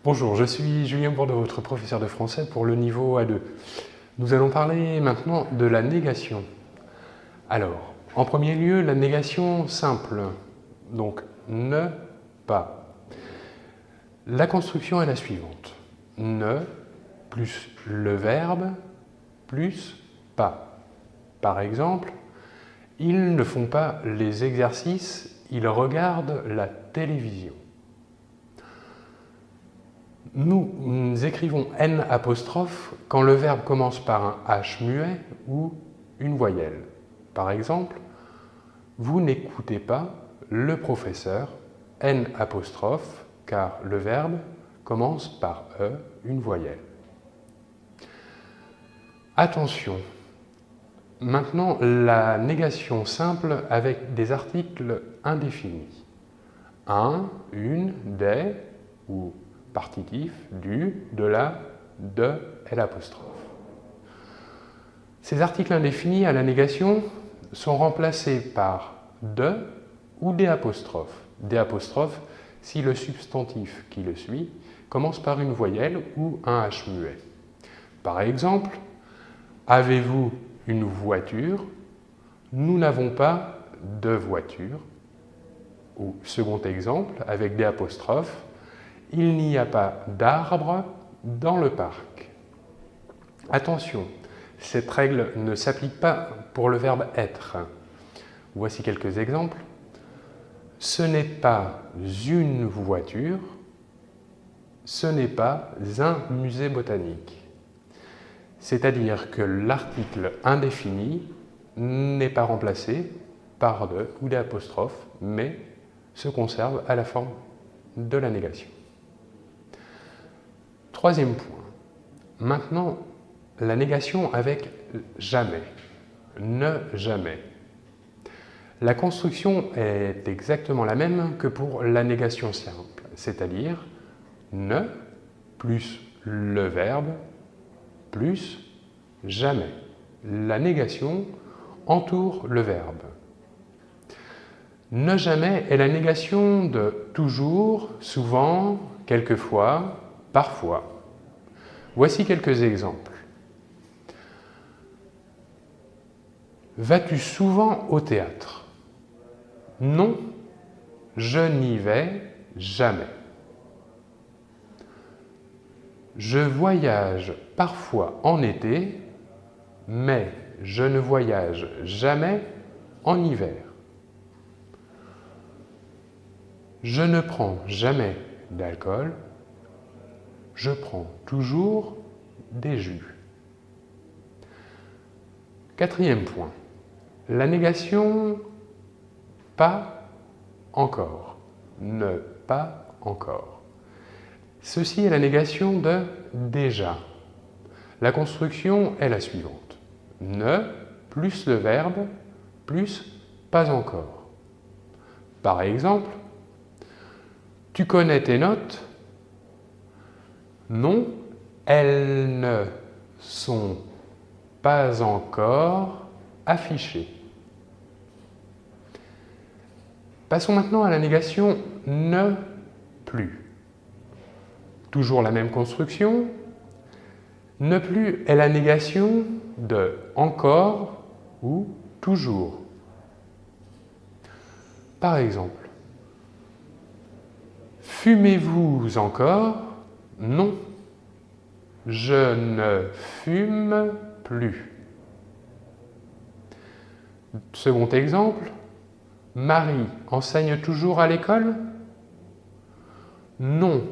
Bonjour, je suis Julien Bourdeau, votre professeur de français pour le niveau A2. Nous allons parler maintenant de la négation. Alors, en premier lieu, la négation simple, donc ne pas. La construction est la suivante. Ne plus le verbe plus pas. Par exemple, ils ne font pas les exercices, ils regardent la télévision. Nous écrivons N' quand le verbe commence par un H muet ou une voyelle. Par exemple, vous n'écoutez pas le professeur, N', car le verbe commence par E, une voyelle. Attention, maintenant la négation simple avec des articles indéfinis. Un, une, des ou partitif, du, de la, de et l'apostrophe. Ces articles indéfinis à la négation sont remplacés par de ou des apostrophes. Des apostrophes si le substantif qui le suit commence par une voyelle ou un H muet. Par exemple, avez-vous une voiture? Nous n'avons pas de voiture. Ou second exemple, avec des apostrophes, il n'y a pas d'arbre dans le parc. Attention, cette règle ne s'applique pas pour le verbe être. Voici quelques exemples. Ce n'est pas une voiture, ce n'est pas un musée botanique. C'est-à-dire que l'article indéfini n'est pas remplacé par de ou des apostrophes, mais se conserve à la forme de la négation. Troisième point. Maintenant, la négation avec jamais. Ne jamais. La construction est exactement la même que pour la négation simple, c'est-à-dire ne plus le verbe plus jamais. La négation entoure le verbe. Ne jamais est la négation de toujours, souvent, quelquefois, parfois. Voici quelques exemples. Vas-tu souvent au théâtre? Non, je n'y vais jamais. Je voyage parfois en été, mais je ne voyage jamais en hiver. Je ne prends jamais d'alcool, je prends toujours des jus. Quatrième point, la négation pas encore, ne pas encore. Ceci est la négation de déjà. La construction est la suivante. Ne plus le verbe plus pas encore. Par exemple, tu connais tes notes? Non, elles ne sont pas encore affichées. Passons maintenant à la négation ne plus. Toujours la même construction. Ne plus est la négation de encore ou toujours. Par exemple, fumez-vous encore? Non, je ne fume plus. Second exemple, Marie enseigne toujours à l'école? Non,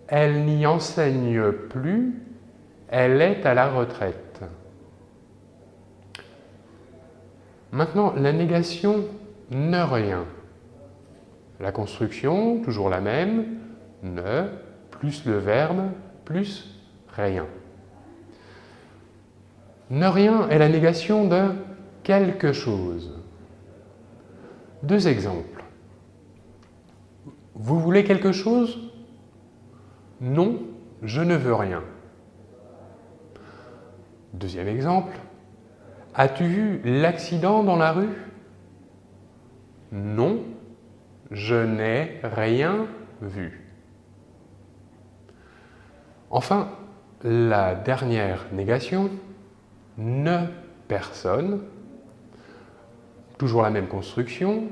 elle n'y enseigne plus, elle est à la retraite. Maintenant, la négation ne rien. La construction, toujours la même, ne plus le verbe plus rien. Ne rien est la négation de quelque chose. Deux exemples. Vous voulez quelque chose? Non, je ne veux rien. Deuxième exemple. As-tu vu l'accident dans la rue? Non, je n'ai rien vu. Enfin, la dernière négation, ne personne, toujours la même construction.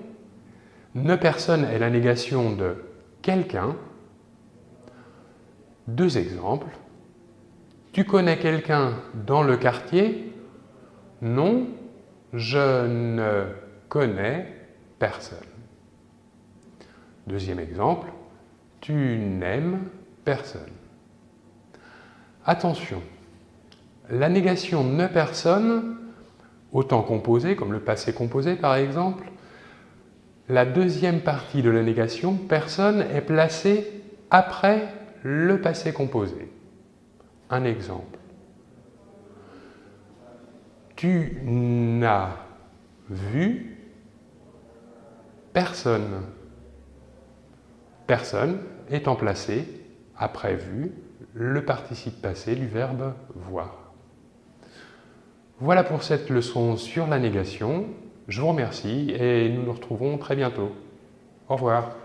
Ne personne est la négation de quelqu'un. Deux exemples. Tu connais quelqu'un dans le quartier? Non, je ne connais personne. Deuxième exemple. Tu n'aimes personne. Attention, la négation ne personne, au temps composé, comme le passé composé par exemple, la deuxième partie de la négation, personne, est placée après le passé composé. Un exemple. Tu n'as vu personne. Personne étant placé après vu, le participe passé du verbe voir. Voilà pour cette leçon sur la négation. Je vous remercie et nous nous retrouvons très bientôt. Au revoir.